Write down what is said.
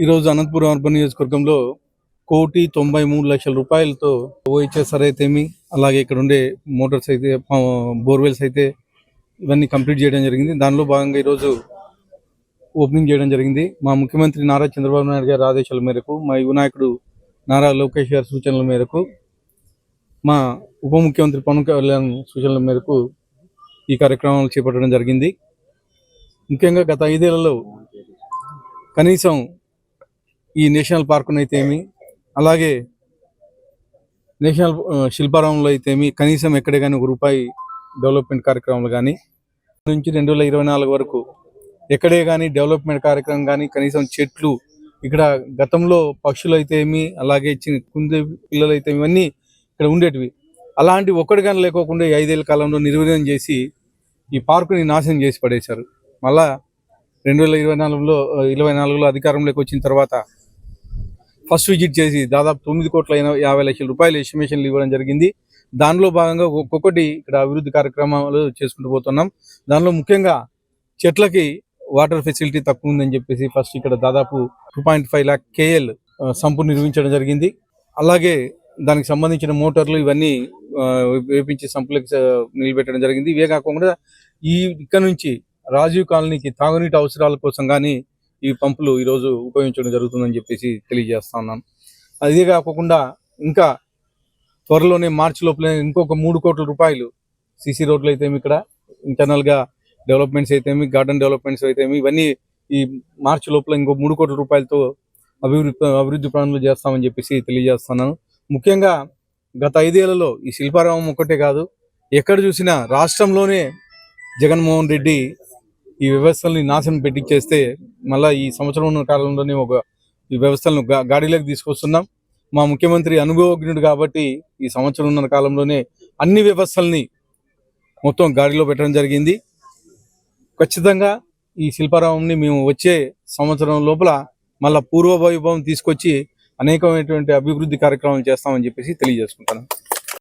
ఈరోజు అనంతపురం అర్బన్ నియోజకవర్గంలో 1,93,00,000 రూపాయలతో ఓహెచ్ఎస్ఆర్ అయితేమి, అలాగే ఇక్కడ ఉండే మోటార్స్ అయితే, బోర్వెల్స్ అయితే ఇవన్నీ కంప్లీట్ చేయడం జరిగింది. దానిలో భాగంగా ఈరోజు ఓపెనింగ్ చేయడం జరిగింది. మా ముఖ్యమంత్రి నారా చంద్రబాబు నాయుడు గారి ఆదేశాల మేరకు, మా యువ నాయకుడు నారా లోకేష్ గారి సూచనల మేరకు, మా ఉప ముఖ్యమంత్రి పవన్ కళ్యాణ్ సూచనల మేరకు ఈ కార్యక్రమాలు చేపట్టడం జరిగింది. ముఖ్యంగా గత 5 ఏళ్లలో కనీసం ఈ నేషనల్ పార్కును అయితేమి, అలాగే నేషనల్ శిల్పారామంలో అయితేమి కనీసం ఎక్కడే కానీ ₹1 డెవలప్మెంట్ కార్యక్రమాలు కానీ నుంచి 2024 వరకు ఎక్కడే కానీ డెవలప్మెంట్ కార్యక్రమం కానీ, కనీసం చెట్లు ఇక్కడ గతంలో పక్షులు అయితేమి, అలాగే కుందే పిల్లలు అయితే ఇవన్నీ ఇక్కడ ఉండేటివి, అలాంటి ఒక్కడి కానీ లేకోకుండా 5 ఏళ్ల కాలంలో నిర్వీర్యం చేసి ఈ పార్కుని నాశనం చేసి పడేశారు. మళ్ళా 2024లో అధికారంలోకి వచ్చిన తర్వాత ఫస్ట్ విజిట్ చేసి దాదాపు 9,50,00,000 రూపాయలు ఎస్టిమేషన్లు ఇవ్వడం జరిగింది. దానిలో భాగంగా ఒక్కొక్కటి ఇక్కడ అభివృద్ధి కార్యక్రమాలు చేసుకుంటూ పోతున్నాం. దానిలో ముఖ్యంగా చెట్లకి వాటర్ ఫెసిలిటీ తక్కువ ఉందని చెప్పేసి ఫస్ట్ ఇక్కడ దాదాపు 2.5 lakh KL సంపు నిర్మించడం జరిగింది. అలాగే దానికి సంబంధించిన మోటార్లు ఇవన్నీ వేపించి సంపులకు నిలబెట్టడం జరిగింది. ఇవే కాకుండా ఇక్కడ నుంచి రాజీవ్ కాలనీకి తాగునీటి అవసరాల కోసం కానీ ఈ పంపులు ఈరోజు ఉపయోగించడం జరుగుతుందని చెప్పేసి తెలియజేస్తా ఉన్నాను. అదే కాకుండా ఇంకా త్వరలోనే మార్చి లోపల ఇంకొక 3 కోట్ల రూపాయలు సీసీ రోడ్లు అయితేమి, ఇక్కడ ఇంటర్నల్గా డెవలప్మెంట్స్ అయితేమి, గార్డెన్ డెవలప్మెంట్స్ అయితేమి, ఇవన్నీ ఈ మార్చి లోపల ఇంకో 3 కోట్ల రూపాయలతో అభివృద్ధి పనులు చేస్తామని చెప్పేసి తెలియజేస్తున్నాను. ముఖ్యంగా గత 5 ఏళ్లలో ఈ శిల్పారామం ఒక్కటే కాదు, ఎక్కడ చూసినా రాష్ట్రంలోనే జగన్మోహన్ రెడ్డి ఈ వ్యవస్థల్ని నాశనం పెట్టించేస్తే మళ్ళీ ఈ సంవత్సరం ఉన్న కాలంలోనే ఈ వ్యవస్థలను గాడిలోకి తీసుకొస్తున్నాం. మా ముఖ్యమంత్రి అనుభవజ్ఞుడు కాబట్టి ఈ సంవత్సరం ఉన్న కాలంలోనే అన్ని వ్యవస్థల్ని మొత్తం గాడిలో పెట్టడం జరిగింది. ఖచ్చితంగా ఈ శిల్పారామంని మేము వచ్చే సంవత్సరం లోపల మళ్ళీ పూర్వ వైభవం తీసుకొచ్చి అనేకమైనటువంటి అభివృద్ధి కార్యక్రమాలు చేస్తామని చెప్పేసి తెలియజేసుకుంటాను.